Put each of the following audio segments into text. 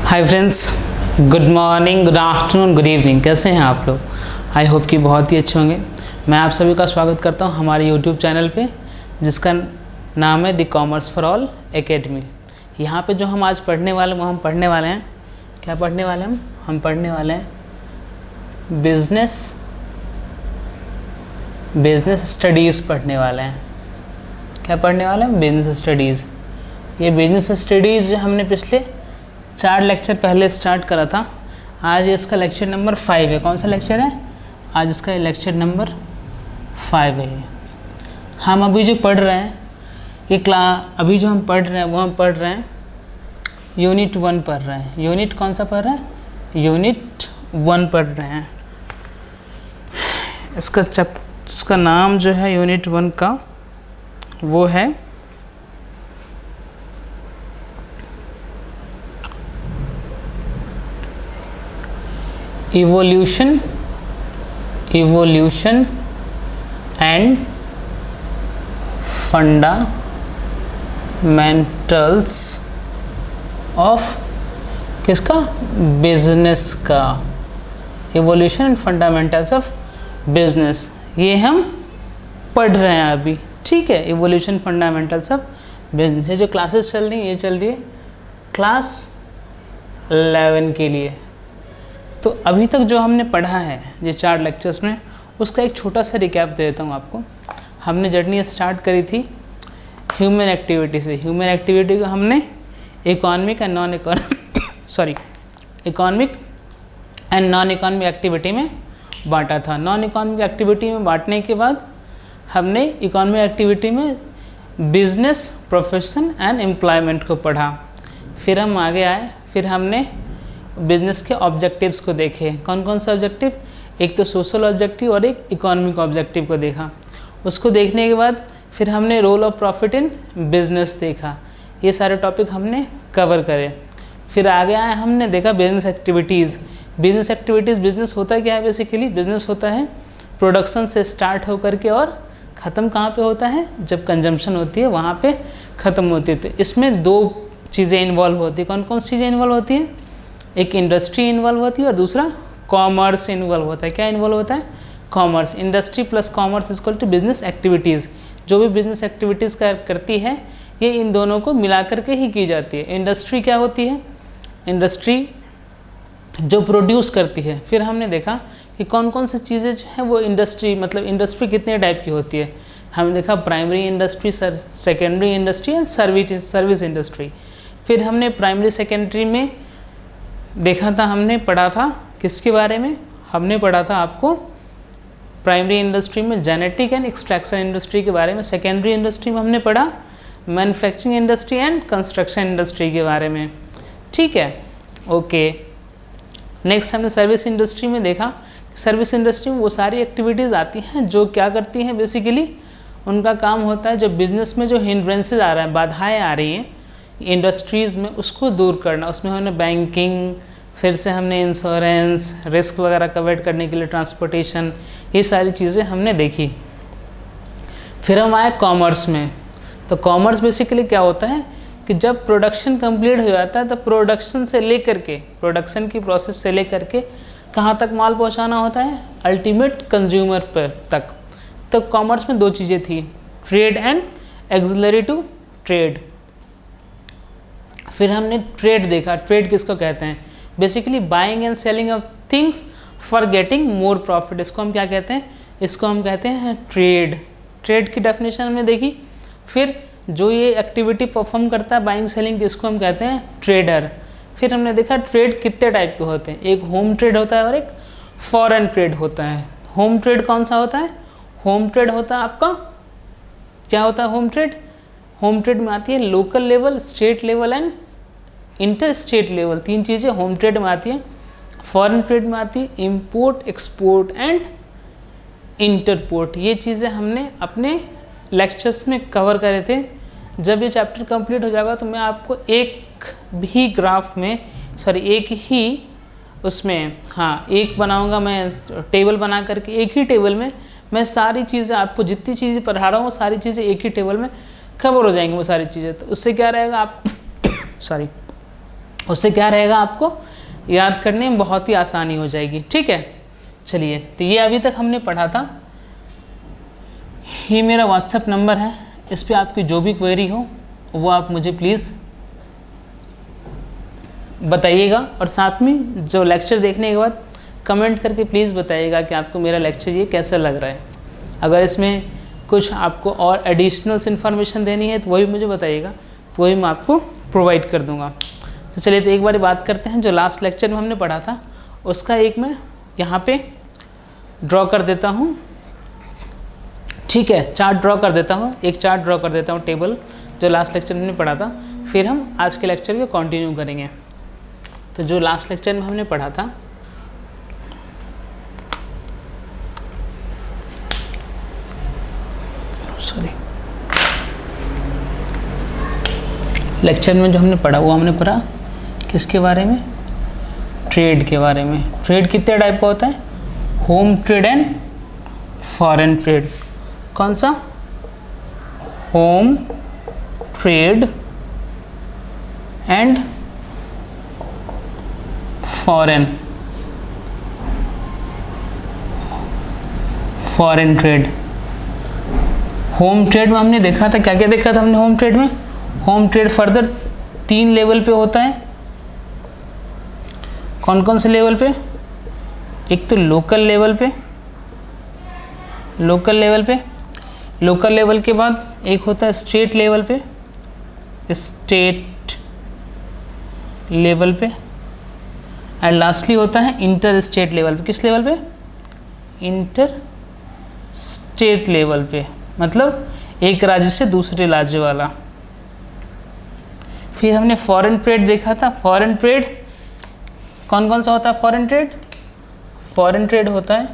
Hi friends, good morning, good afternoon, good evening. कैसे हैं आप लोग? आई होप कि बहुत ही अच्छे होंगे। मैं आप सभी का स्वागत करता हूं हमारे यूट्यूब चैनल पे, जिसका नाम है the commerce for all academy. यहाँ पे जो हम आज पढ़ने वाले हैं वो हम पढ़ने वाले हैं, क्या पढ़ने वाले हैं हम पढ़ने वाले हैं बिजनेस स्टडीज़ पढ़ने वाले हैं। क्या पढ़ने वाले हैं? Business studies. ये बिजनेस स्टडीज़ हमने पिछले 4 लेक्चर पहले स्टार्ट करा था। आज इसका लेक्चर नंबर 5 है। कौन सा लेक्चर है? आज इसका लेक्चर नंबर 5 है। हम अभी जो पढ़ रहे हैं अभी जो हम पढ़ रहे हैं वो हम पढ़ रहे हैं यूनिट 1 पढ़ रहे हैं। यूनिट कौन सा पढ़ रहे हैं? यूनिट 1 पढ़ रहे हैं। इसका नाम जो है यूनिट 1 का वो है इवोल्यूशन एंड फंडामेंटल्स ऑफ किसका? बिजनेस का। Evolution and fundamentals of business, ये हम पढ़ रहे हैं अभी। ठीक है, इवोल्यूशन फंडामेंटल्स ऑफ बिजनेस। ये जो क्लासेस चल रही हैं ये चल रही है क्लास 11 के लिए। तो अभी तक जो हमने पढ़ा है ये 4 लेक्चर्स में, उसका एक छोटा सा रिकैप दे देता हूँ आपको। हमने जर्नी स्टार्ट करी थी ह्यूमन एक्टिविटी से। ह्यूमन एक्टिविटी को हमने economic and non economic activity में बांटा था। नॉन इकोनॉमिक एक्टिविटी में बांटने के बाद हमने इकोनॉमिक एक्टिविटी में बिजनेस, प्रोफेशन एंड एम्प्लॉयमेंट को पढ़ा। फिर हम आगे आए, फिर हमने बिजनेस के ऑब्जेक्टिव्स को देखे। कौन कौन से ऑब्जेक्टिव? एक तो सोशल ऑब्जेक्टिव और एक इकोनॉमिक ऑब्जेक्टिव को देखा। उसको देखने के बाद फिर हमने role of profit in business देखा। ये सारे टॉपिक हमने कवर करे। फिर आगे आए, हमने देखा बिजनेस एक्टिविटीज़। बिजनेस होता क्या है? बेसिकली बिजनेस होता है प्रोडक्शन से स्टार्ट होकर के और ख़त्म कहाँ पे होता है? जब कंजम्पशन होती है वहाँ पे ख़त्म होती है। तो इसमें 2 चीज़ें इन्वॉल्व होती है। कौन कौन सी चीज़ें इन्वॉल्व होती हैं? एक इंडस्ट्री इन्वॉल्व होती है और दूसरा कॉमर्स इन्वॉल्व होता है। क्या इन्वॉल्व होता है? Commerce. Industry plus commerce is equal to business activities. जो भी बिजनेस एक्टिविटीज़ करती है ये इन दोनों को मिला करके ही की जाती है। इंडस्ट्री क्या होती है? इंडस्ट्री जो प्रोड्यूस करती है। फिर हमने देखा कि कौन कौन सी चीज़ें जो हैं वो इंडस्ट्री कितने टाइप की होती है। हमने देखा primary industry, secondary industry and service industry. फिर हमने प्राइमरी सेकेंडरी में देखा था, हमने पढ़ा था किसके बारे में? हमने पढ़ा था आपको प्राइमरी इंडस्ट्री में जेनेटिक एंड एक्सट्रैक्शन इंडस्ट्री के बारे में। सेकेंडरी इंडस्ट्री में हमने पढ़ा manufacturing industry and construction industry के बारे में। ठीक है, ओके। नेक्स्ट हमने सर्विस इंडस्ट्री में देखा। सर्विस इंडस्ट्री में वो सारी एक्टिविटीज़ आती हैं जो क्या करती हैं? बेसिकली उनका काम होता है जो बिजनेस में जो हिंड्रेंसेस आ रहा है, बाधाएँ आ रही हैं इंडस्ट्रीज़ में, उसको दूर करना। उसमें हमने बैंकिंग, फिर से हमने इंश्योरेंस, रिस्क वगैरह कवर करने के लिए ट्रांसपोर्टेशन, ये सारी चीज़ें हमने देखी। फिर हम आए कॉमर्स में। तो कॉमर्स बेसिकली क्या होता है कि जब प्रोडक्शन कंप्लीट हो जाता है तो प्रोडक्शन की प्रोसेस से लेकर के कहाँ तक माल पहुँचाना होता है? अल्टीमेट कंज्यूमर पर तक। तो कॉमर्स में 2 चीज़ें थी, trade and ancillary to trade. फिर हमने ट्रेड देखा। ट्रेड किसको कहते हैं? Basically buying and selling of things for getting more profit. इसको हम क्या कहते हैं? इसको हम कहते हैं ट्रेड। ट्रेड की डेफिनेशन हमने देखी। फिर जो ये एक्टिविटी परफॉर्म करता है बाइंग सेलिंग, इसको हम कहते हैं ट्रेडर। फिर हमने देखा ट्रेड कितने टाइप के होते हैं। एक होम ट्रेड होता है और एक फॉरेन ट्रेड होता है। होम ट्रेड कौन सा होता है? होम ट्रेड होता है आपका, क्या होता है होम ट्रेड? होम ट्रेड में आती है local level, state level and inter state level. 3 चीज़ें होम ट्रेड में आती हैं। फॉरेन ट्रेड में आती है इंपोर्ट, एक्सपोर्ट एंड इंटरपोर्ट। ये चीज़ें हमने अपने लेक्चर्स में कवर करे थे। जब ये चैप्टर कंप्लीट हो जाएगा तो मैं आपको एक बनाऊंगा मैं टेबल बना करके। एक ही टेबल में मैं सारी चीज़ें आपको, जितनी चीज़ें पढ़ा रहा हूँ सारी चीज़ें एक ही टेबल में कवर हो जाएंगी वो सारी चीज़ें। तो उससे क्या रहेगा, आप उससे क्या रहेगा, आपको याद करने में बहुत ही आसानी हो जाएगी। ठीक है, चलिए, तो ये अभी तक हमने पढ़ा था। ये मेरा व्हाट्सएप नंबर है, इस पर आपकी जो भी क्वेरी हो वो आप मुझे प्लीज़ बताइएगा, और साथ में जो लेक्चर देखने के बाद कमेंट करके प्लीज़ बताइएगा कि आपको मेरा लेक्चर ये कैसा लग रहा है। अगर इसमें कुछ आपको और एडिशनल्स इन्फॉर्मेशन देनी है तो वही मुझे बताइएगा, तो वही मैं आपको प्रोवाइड कर दूंगा। तो चलिए, तो एक बार बात करते हैं जो लास्ट लेक्चर में हमने पढ़ा था उसका एक मैं यहाँ पे ड्रॉ कर देता हूँ। ठीक है, चार्ट ड्रॉ कर देता हूँ, एक चार्ट ड्रॉ कर देता हूँ, टेबल जो लास्ट लेक्चर में हमने पढ़ा था। फिर हम आज के लेक्चर को कंटिन्यू करेंगे। तो जो लास्ट लेक्चर में हमने पढ़ा था, सॉरी, लेक्चर में जो हमने पढ़ा वो हमने पढ़ा किसके बारे में, ट्रेड के बारे में। ट्रेड कितने टाइप का होता है, home trade and foreign trade. कौन सा, home trade and foreign trade. Home trade में हमने देखा था, क्या क्या देखा था हमने होम ट्रेड में। होम ट्रेड फर्दर 3 लेवल पे होता है। कौन कौन से लेवल पे, एक तो लोकल लेवल पे, लोकल लेवल के बाद एक होता है स्टेट लेवल पे, एंड लास्टली होता है इंटर स्टेट लेवल पे। किस लेवल पे, इंटर स्टेट लेवल पे, मतलब एक राज्य से दूसरे राज्य वाला। फिर हमने फॉरेन ट्रेड देखा था। फॉरेन ट्रेड कौन कौन सा होता है, फॉरेन ट्रेड होता है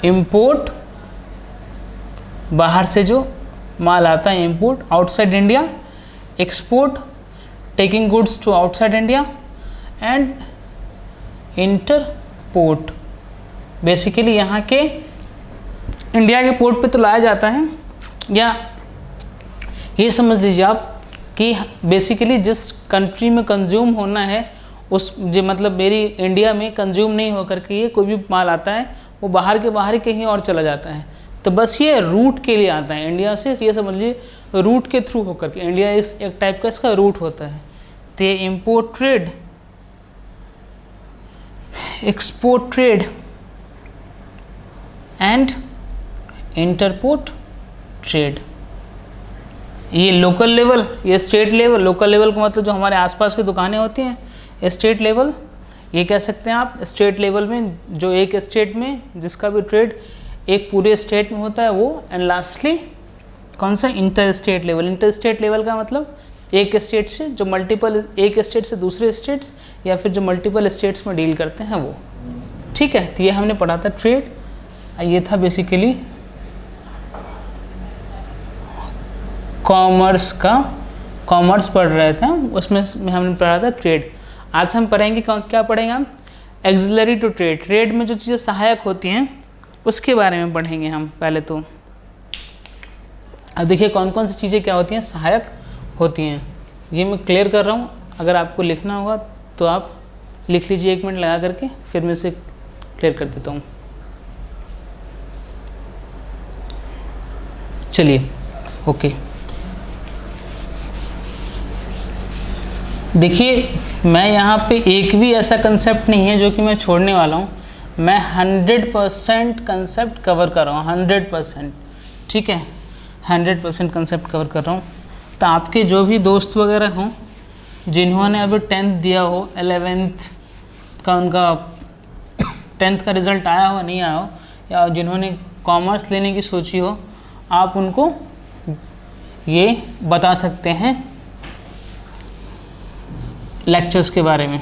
इंपोर्ट, बाहर से जो माल आता है import, outside India, export, taking goods to outside India, and interport. Basically यहाँ के इंडिया के पोर्ट पे तो लाया जाता है, या ये समझ लीजिए आप कि बेसिकली जिस कंट्री में कंज्यूम होना है उस जो मतलब मेरी इंडिया में कंज्यूम नहीं होकर के ये कोई भी माल आता है वो बाहर के बाहर ही कहीं और चला जाता है। तो बस ये रूट के लिए आता है इंडिया से, ये समझ लीजिए रूट के थ्रू होकर के। इंडिया इस एक टाइप का इसका रूट होता है। तो ये import trade, export trade and interport trade, ये लोकल लेवल, ये स्टेट लेवल। लोकल लेवल का मतलब जो हमारे आसपास की दुकानें होती हैं। स्टेट लेवल, ये कह सकते हैं आप स्टेट लेवल में जो एक स्टेट में जिसका भी ट्रेड एक पूरे स्टेट में होता है वो। एंड लास्टली कौन सा, inter state level. Inter state level का मतलब एक स्टेट से जो मल्टीपल, एक स्टेट से दूसरे स्टेट्स, या फिर जो मल्टीपल स्टेट्स में डील करते हैं वो। ठीक है, तो ये हमने पढ़ा था ट्रेड। ये था बेसिकली कॉमर्स का, कॉमर्स पढ़ रहे थे हम, उसमें हमने पढ़ा था ट्रेड। आज हम पढ़ेंगे क्या पढ़ेंगे हम, एक्सिलरी टू ट्रेड। ट्रेड में जो चीज़ें सहायक होती हैं उसके बारे में पढ़ेंगे हम पहले तो। अब देखिए कौन कौन सी चीज़ें क्या होती हैं, सहायक होती हैं। ये मैं क्लियर कर रहा हूँ, अगर आपको लिखना होगा तो आप लिख लीजिए 1 मिनट लगा करके, फिर मैं इसे क्लियर कर देता हूँ। चलिए, ओके। देखिए, मैं यहाँ पे एक भी ऐसा कंसेप्ट नहीं है जो कि मैं छोड़ने वाला हूँ। मैं 100% कंसेप्ट कवर कर रहा हूँ, 100%। ठीक है, 100% कंसेप्ट कवर कर रहा हूँ। तो आपके जो भी दोस्त वगैरह हों जिन्होंने अभी 10th दिया हो, 11th का उनका 10th का रिज़ल्ट आया हो नहीं आया हो, या जिन्होंने कॉमर्स लेने की सोची हो, आप उनको ये बता सकते हैं लेक्चर्स के बारे में,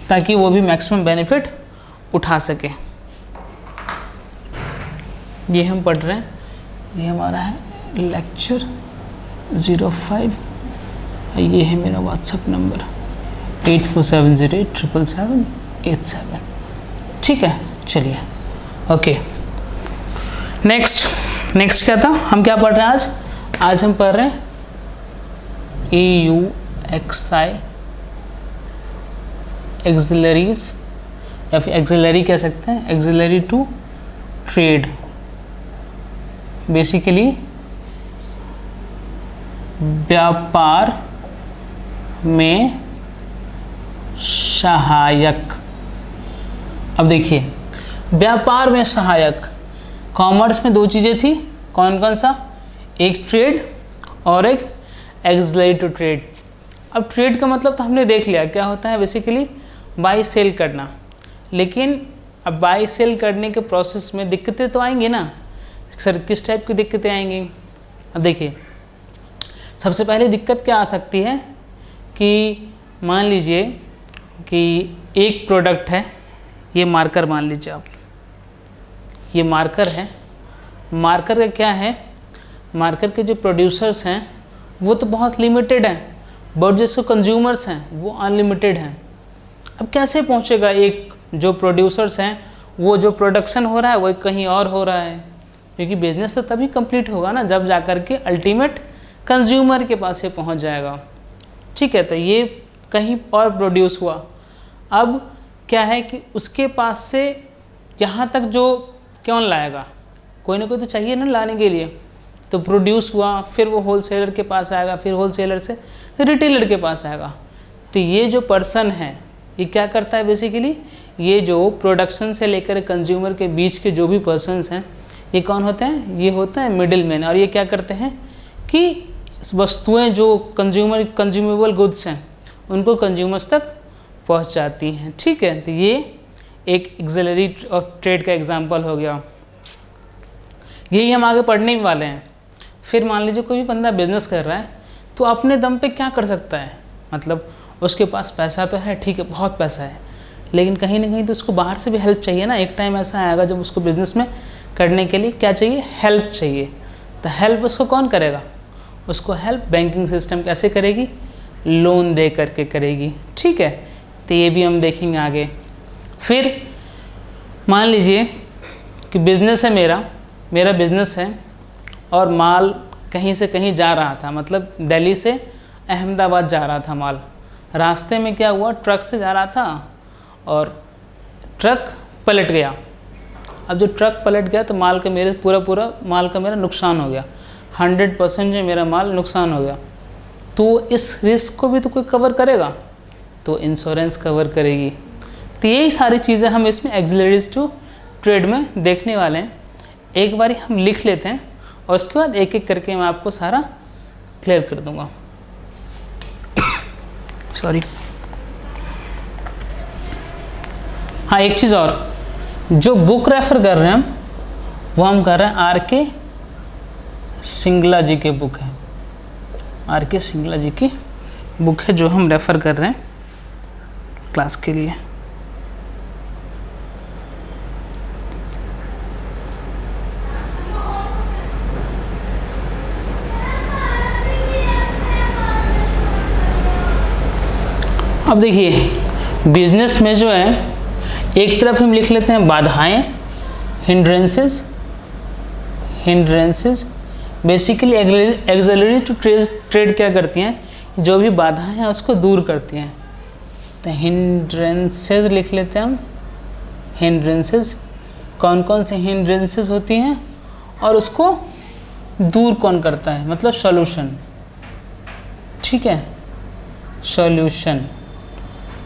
ताकि वो भी मैक्सिमम बेनिफिट उठा सके। ये हम पढ़ रहे हैं, ये हमारा है लेक्चर 05। ये है मेरा व्हाट्सएप नंबर 8470877787। ठीक है, चलिए, ओके। नेक्स्ट क्या था, हम क्या पढ़ रहे हैं आज हम पढ़ रहे हैं AUXI, एक्सिलरीज या फिर एक्सिलरी कह सकते हैं, एक्सिलरी टू ट्रेड, बेसिकली व्यापार में सहायक। अब देखिए, व्यापार में सहायक, कॉमर्स में दो चीज़ें थी, कौन कौन सा, एक ट्रेड और एक एक्सिलरी टू ट्रेड। अब ट्रेड का मतलब तो हमने देख लिया क्या होता है, बेसिकली बाई सेल करना। लेकिन अब बाई सेल करने के प्रोसेस में दिक्कतें तो आएंगी ना सर, किस टाइप की दिक्कतें आएंगी। अब देखिए, सबसे पहले दिक्कत क्या आ सकती है कि मान लीजिए कि एक प्रोडक्ट है, ये मार्कर मान लीजिए आप, ये मार्कर है। मार्कर का क्या है, मार्कर के जो प्रोड्यूसर्स हैं वो तो बहुत लिमिटेड हैं, बट जो कंज्यूमर्स हैं वो अनलिमिटेड हैं। अब कैसे पहुंचेगा, एक जो प्रोड्यूसर्स हैं वो जो प्रोडक्शन हो रहा है वो कहीं और हो रहा है, क्योंकि बिजनेस तो तभी कंप्लीट होगा ना जब जाकर के अल्टीमेट कंज्यूमर के पास ये पहुंच जाएगा। ठीक है, तो ये कहीं और प्रोड्यूस हुआ। अब क्या है कि उसके पास से यहाँ तक जो कौन लाएगा, कोई ना कोई तो चाहिए ना लाने के लिए। तो प्रोड्यूस हुआ, फिर वो होलसेलर के पास आएगा, फिर होलसेलर से रिटेलर के पास आएगा। तो ये जो पर्सन है ये क्या करता है, बेसिकली ये जो प्रोडक्शन से लेकर कंज्यूमर के बीच के जो भी पर्सन्स हैं ये कौन होते हैं, ये होता है मिडिल मैन। और ये क्या करते हैं कि वस्तुएं जो कंज्यूमेबल गुड्स हैं उनको कंज्यूमर्स तक पहुंचाती हैं। ठीक है, तो ये एक एक्सिलरी और ट्रेड का एग्जांपल हो गया। यही हम आगे पढ़ने ही वाले हैं। फिर मान लीजिए कोई भी बंदा बिजनेस कर रहा है तो अपने दम पे क्या कर सकता है, मतलब उसके पास पैसा तो है, ठीक है बहुत पैसा है, लेकिन कहीं ना कहीं तो उसको बाहर से भी हेल्प चाहिए ना। एक टाइम ऐसा आएगा जब उसको बिज़नेस में करने के लिए क्या चाहिए, हेल्प चाहिए। तो हेल्प उसको कौन करेगा, उसको हेल्प बैंकिंग सिस्टम कैसे करेगी, लोन दे करके करेगी। ठीक है, तो ये भी हम देखेंगे आगे। फिर मान लीजिए कि बिज़नेस है, मेरा बिज़नेस है और माल कहीं से कहीं जा रहा था, मतलब दिल्ली से अहमदाबाद जा रहा था माल। रास्ते में क्या हुआ, ट्रक से जा रहा था और ट्रक पलट गया। अब जो ट्रक पलट गया तो माल का मेरे पूरा माल का मेरा नुकसान हो गया, 100% जो मेरा माल नुकसान हो गया। तो इस रिस्क को भी तो कोई कवर करेगा, तो इंश्योरेंस कवर करेगी। तो यही सारी चीज़ें हम इसमें एक्सिलरीज टू ट्रेड में देखने वाले हैं। एक बारी हम लिख लेते हैं और उसके बाद एक एक करके मैं आपको सारा क्लियर कर दूंगा। सॉरी, हाँ एक चीज़ और, जो बुक रेफ़र कर रहे हैं हम वो हम कर रहे हैं R.K. सिंगला जी के बुक है, R.K. सिंगला जी की बुक है जो हम रेफ़र कर रहे हैं क्लास के लिए। अब देखिए बिजनेस में जो है एक तरफ हम लिख लेते हैं बाधाएं, hindrances basically ancillary to trade क्या करती हैं, जो भी बाधाएं हैं उसको दूर करती हैं। तो हिंड्रेंसेस लिख लेते हैं हम। हिंड्रेंसेस कौन कौन से हिंड्रेंसेस होती हैं और उसको दूर कौन करता है, मतलब सॉल्यूशन। ठीक है, सॉल्यूशन,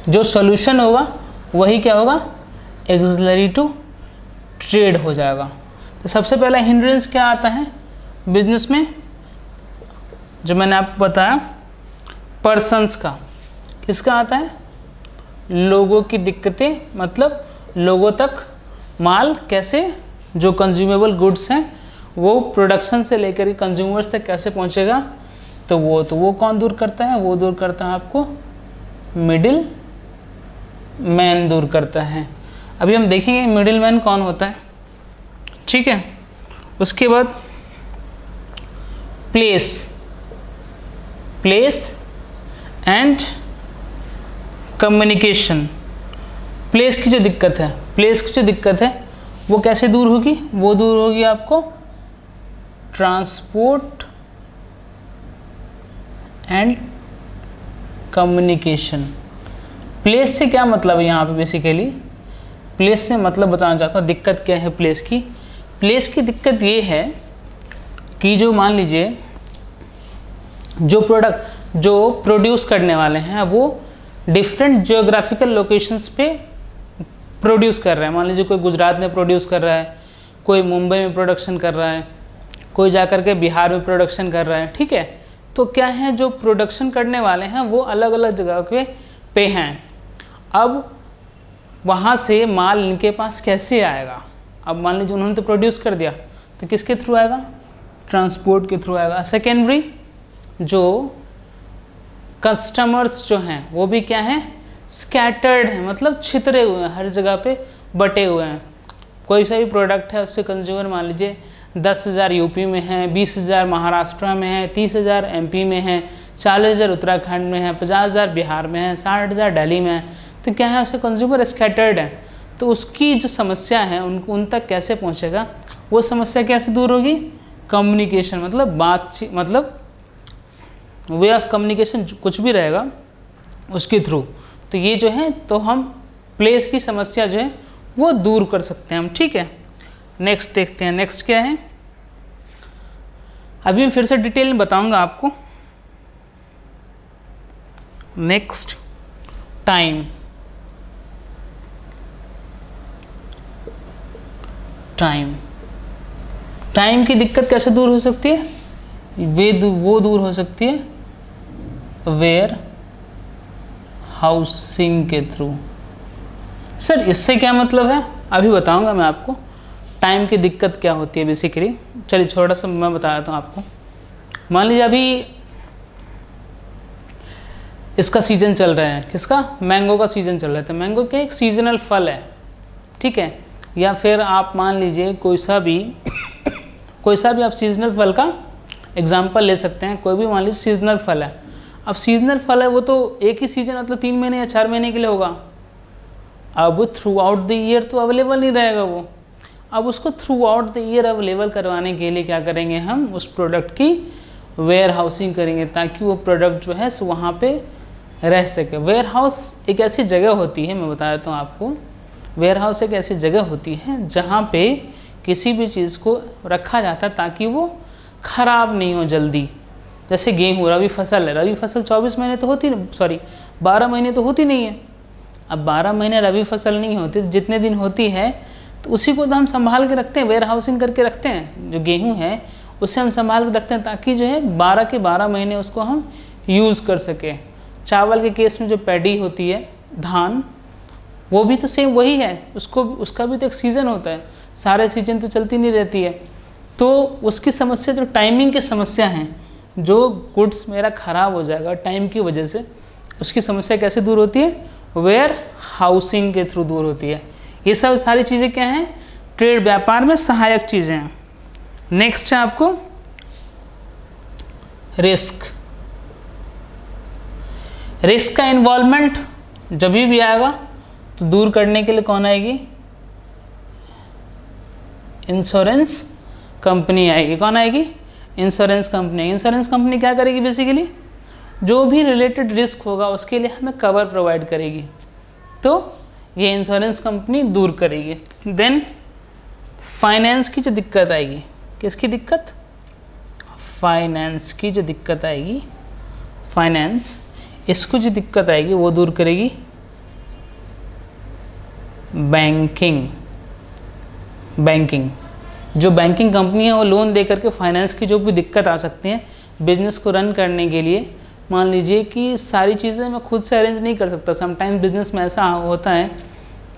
जो सॉल्यूशन होगा वही क्या होगा, एक्सिलरी टू ट्रेड हो जाएगा। तो सबसे पहला हिंड्रेंस क्या आता है बिजनेस में, जो मैंने आपको बताया पर्सन्स का। किसका आता है, लोगों की दिक्कतें, मतलब लोगों तक माल कैसे, जो कंज्यूमेबल गुड्स हैं वो प्रोडक्शन से लेकर कंज्यूमर्स तक कैसे पहुंचेगा, तो वो कौन दूर करता है, वो दूर करता है आपको मिडिल मैन दूर करता है। अभी हम देखेंगे मिडिल मैन कौन होता है। ठीक है, उसके बाद प्लेस एंड कम्युनिकेशन। प्लेस की जो दिक्कत है वो कैसे दूर होगी, वो दूर होगी आपको ट्रांसपोर्ट एंड कम्युनिकेशन। प्लेस से क्या मतलब है यहाँ पे बेसिकली, प्लेस से मतलब बताना चाहता हूँ दिक्कत क्या है प्लेस की। प्लेस की दिक्कत ये है कि जो मान लीजिए जो प्रोडक्ट जो प्रोड्यूस करने वाले हैं वो डिफरेंट जियोग्राफिकल लोकेशंस पे प्रोड्यूस कर रहे हैं। मान लीजिए कोई गुजरात में प्रोड्यूस कर रहा है, कोई मुंबई में प्रोडक्शन कर रहा है, कोई जाकर के बिहार में प्रोडक्शन कर रहा है, ठीक है। तो क्या है, जो प्रोडक्शन करने वाले हैं वो अलग अलग जगह पे हैं। अब वहाँ से माल इनके पास कैसे आएगा? अब मान लीजिए उन्होंने तो प्रोड्यूस कर दिया, तो किसके थ्रू आएगा? ट्रांसपोर्ट के थ्रू आएगा। सेकेंडरी जो कस्टमर्स जो हैं वो भी क्या हैं? स्कैटर्ड हैं, मतलब छितरे हुए हैं, हर जगह पे बटे हुए हैं। कोई सा भी प्रोडक्ट है उससे कंज्यूमर मान लीजिए 10,000 यूपी में है, 20,000 महाराष्ट्र में है, 30,000 एमपी में है, 40,000 उत्तराखंड में है, 50,000 बिहार में है, 60,000 दिल्ली में है। तो क्या है, उससे कंज्यूमर स्कैटर्ड है। तो उसकी जो समस्या है उन तक कैसे पहुंचेगा? वो समस्या कैसे दूर होगी? कम्युनिकेशन, मतलब बातचीत, मतलब वे ऑफ कम्युनिकेशन कुछ भी रहेगा उसके थ्रू। तो ये जो है, तो हम प्लेस की समस्या जो है वो दूर कर सकते हैं हम, ठीक है। नेक्स्ट देखते हैं, नेक्स्ट क्या है, अभी मैं फिर से डिटेल में बताऊंगा आपको। नेक्स्ट टाइम, टाइम की दिक्कत कैसे दूर हो सकती है? वो दूर हो सकती है वेयर हाउसिंग के थ्रू। सर इससे क्या मतलब है, अभी बताऊंगा मैं आपको टाइम की दिक्कत क्या होती है बेसिकली। चलिए छोटा सा मैं बता देता हूँ आपको। मान लीजिए अभी इसका सीजन चल रहा है, किसका? मैंगो का सीजन चल रहा है। तो मैंगो क्या एक सीजनल फल है, ठीक है। या फिर आप मान लीजिए कोई सा भी आप सीजनल फल का एग्जाम्पल ले सकते हैं। कोई भी मान लीजिए सीजनल फल है। अब सीजनल फल है वो तो एक ही सीजन मतलब 3 महीने या 4 महीने के लिए होगा। अब थ्रू आउट द ईयर तो अवेलेबल नहीं रहेगा वो। अब उसको through out the year available करवाने के लिए क्या करेंगे, हम उस प्रोडक्ट की वेयर हाउसिंग करेंगे ताकि वो प्रोडक्ट जो है सो वहाँ पे रह सके। वेयर हाउस एक ऐसी जगह होती है, मैं बता देता हूँ आपको। वेयर हाउस एक ऐसी जगह होती है जहाँ पे किसी भी चीज़ को रखा जाता है ताकि वो ख़राब नहीं हो जल्दी। जैसे गेहूँ रबी फसल है, रबी फसल 24 महीने तो होती, 12 महीने तो होती नहीं है। अब 12 महीने रबी फसल नहीं होती, जितने दिन होती है तो उसी को तो हम संभाल के रखते हैं, वेयर हाउसिंग करके रखते हैं। जो गेहूँ है उससे हम संभाल के रखते हैं ताकि जो है 12 के 12 महीने उसको हम यूज़ कर सकें। चावल के केस में जो पैडी होती है, धान, वो भी तो सेम वही है, उसका भी तो एक सीज़न होता है, सारे सीजन तो चलती नहीं रहती है। तो उसकी समस्या जो टाइमिंग की समस्या है, जो गुड्स मेरा ख़राब हो जाएगा टाइम की वजह से, उसकी समस्या कैसे दूर होती है? वेयर हाउसिंग के थ्रू दूर होती है। ये सब सारी चीज़ें क्या हैं? ट्रेड, व्यापार में सहायक चीज़ें हैं। नेक्स्ट है आपको रिस्क। रिस्क का इन्वॉल्वमेंट जब भी आएगा तो दूर करने के लिए कौन आएगी? इंश्योरेंस कंपनी आएगी। कौन आएगी? Insurance company. इंश्योरेंस कंपनी क्या करेगी? बेसिकली जो भी रिलेटेड रिस्क होगा उसके लिए हमें कवर प्रोवाइड करेगी, तो ये इंश्योरेंस कंपनी दूर करेगी। देन फाइनेंस की जो दिक्कत आएगी, किसकी दिक्कत? फाइनेंस की जो दिक्कत आएगी, फाइनेंस, इसको जो दिक्कत आएगी वो दूर करेगी बैंकिंग। जो बैंकिंग कंपनी है वो लोन दे करके फाइनेंस की जो भी दिक्कत आ सकती है बिजनेस को रन करने के लिए। मान लीजिए कि सारी चीज़ें मैं खुद से अरेंज नहीं कर सकता। समटाइम बिजनेस में ऐसा होता है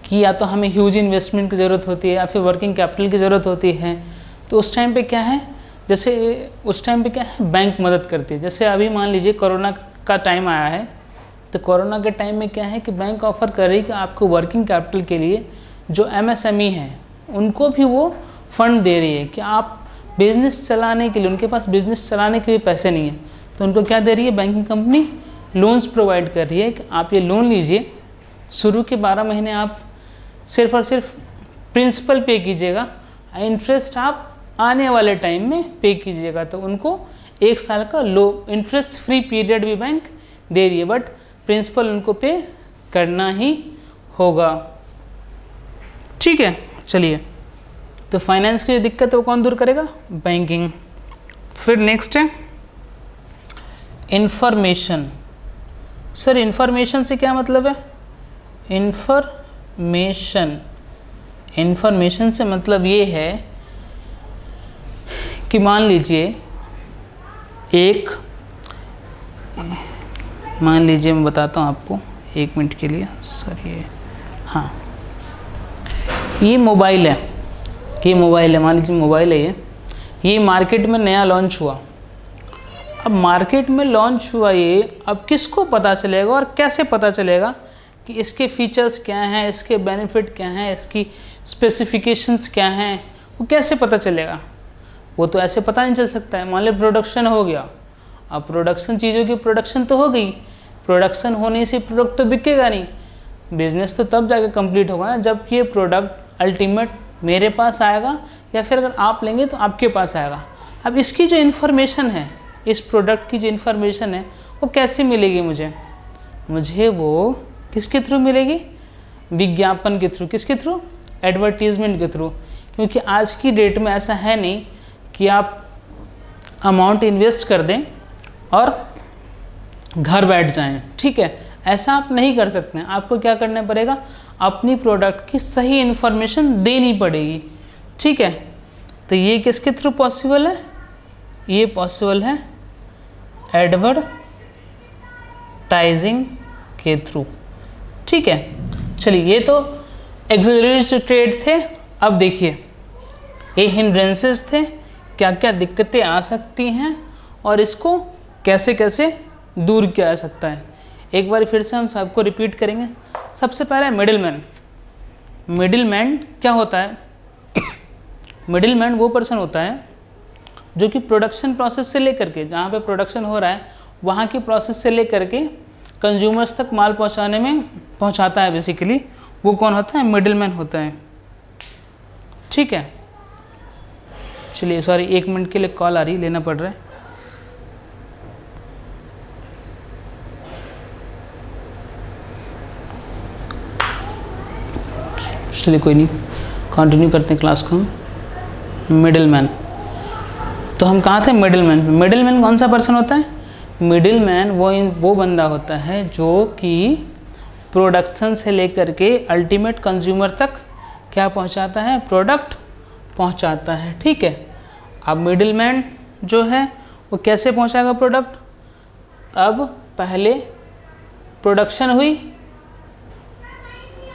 कि या तो हमें ह्यूज इन्वेस्टमेंट की ज़रूरत होती है या फिर वर्किंग कैपिटल की ज़रूरत होती है। तो उस टाइम पे क्या है, जैसे उस टाइम पे क्या है, बैंक मदद करती है। जैसे अभी मान लीजिए कोरोना का टाइम आया है, तो कोरोना के टाइम में क्या है कि बैंक ऑफर कर रही है कि आपको वर्किंग कैपिटल के लिए जो MSME हैं उनको भी वो फंड दे रही है कि आप बिज़नेस चलाने के लिए, उनके पास बिज़नेस चलाने के लिए पैसे नहीं है तो उनको क्या दे रही है बैंकिंग कंपनी? लोन्स प्रोवाइड कर रही है कि आप ये लोन लीजिए, शुरू के 12 महीने आप सिर्फ और सिर्फ प्रिंसिपल पे कीजिएगा, इंटरेस्ट आप आने वाले टाइम में पे कीजिएगा। तो उनको 1 साल का लो इंटरेस्ट फ्री पीरियड भी बैंक दे रही है। बट प्रिंसिपल उनको पे करना ही होगा। ठीक है, चलिए, तो फाइनेंस की जो दिक्कत है वो कौन दूर करेगा? बैंकिंग। फिर नेक्स्ट है इंफॉर्मेशन। सर इंफॉर्मेशन से क्या मतलब है? इंफॉर्मेशन से मतलब ये है कि मान लीजिए मैं बताता हूँ आपको 1 मिनट के लिए। सर हाँ, ये मोबाइल है, मान लीजिए मोबाइल है ये मार्केट में नया लॉन्च हुआ। अब मार्केट में लॉन्च हुआ ये, अब किसको पता चलेगा और कैसे पता चलेगा कि इसके फीचर्स क्या हैं, इसके बेनिफिट क्या हैं, इसकी स्पेसिफिकेशंस क्या हैं, वो कैसे पता चलेगा? वो तो ऐसे पता नहीं चल सकता है। मान लो प्रोडक्शन हो गया, अब प्रोडक्शन, चीज़ों की प्रोडक्शन तो हो गई, प्रोडक्शन होने से प्रोडक्ट तो बिकेगा नहीं, बिजनेस तो तब जाके कंप्लीट होगा ना जब ये प्रोडक्ट अल्टीमेट मेरे पास आएगा, या फिर अगर आप लेंगे तो आपके पास आएगा। अब इसकी जो इन्फॉर्मेशन है, इस प्रोडक्ट की जो इन्फॉर्मेशन है वो कैसे मिलेगी मुझे वो किसके थ्रू मिलेगी? विज्ञापन के थ्रू। किसके थ्रू? एडवर्टीजमेंट के थ्रू। क्योंकि आज की डेट में ऐसा है नहीं कि आप अमाउंट इन्वेस्ट कर दें और घर बैठ जाएं। ठीक है, ऐसा आप नहीं कर सकते हैं। आपको क्या करना पड़ेगा? अपनी प्रोडक्ट की सही इन्फॉर्मेशन देनी पड़ेगी। ठीक है, तो ये किसके थ्रू पॉसिबल है? ये पॉसिबल है एडवर्टाइजिंग के थ्रू। ठीक है, चलिए, ये तो एक्सिलरी ट्रेड थे। अब देखिए ये हिंड्रेंसेस थे, क्या क्या दिक्कतें आ सकती हैं और इसको कैसे कैसे दूर किया जा सकता है। एक बार फिर से हम सबको रिपीट करेंगे। सबसे पहले मिडिलमैन क्या होता है? मिडिलमैन वो पर्सन होता है जो कि प्रोडक्शन प्रोसेस से लेकर के, जहाँ पे प्रोडक्शन हो रहा है वहाँ की प्रोसेस से लेकर के कंज्यूमर्स तक माल पहुँचाता है। बेसिकली वो कौन होता है? मिडिलमैन होता है। ठीक है, चलिए, सॉरी 1 मिनट के लिए कॉल आ रही, लेना पड़ रहा है। चलिए कोई नहीं, कंटिन्यू करते हैं क्लास को। मिडिलमैन, तो हम कहाँ थे? मिडिलमैन कौन सा पर्सन होता है? मिडिलमैन वो बंदा होता है जो कि प्रोडक्शन से लेकर के अल्टीमेट कंज्यूमर तक क्या पहुंचाता है? प्रोडक्ट पहुंचाता है। ठीक है, अब मिडिलमैन जो है वो कैसे पहुंचाएगा प्रोडक्ट? अब पहले प्रोडक्शन हुई,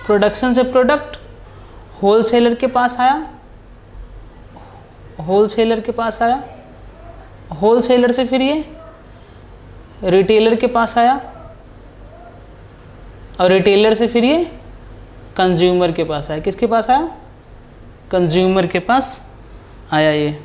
प्रोडक्शन से प्रोडक्ट होलसेलर के पास आया, होलसेलर से फिर ये रिटेलर के पास आया, और रिटेलर से फिर ये कंज्यूमर के पास आया। किसके पास आया? कंज्यूमर के पास आया ये।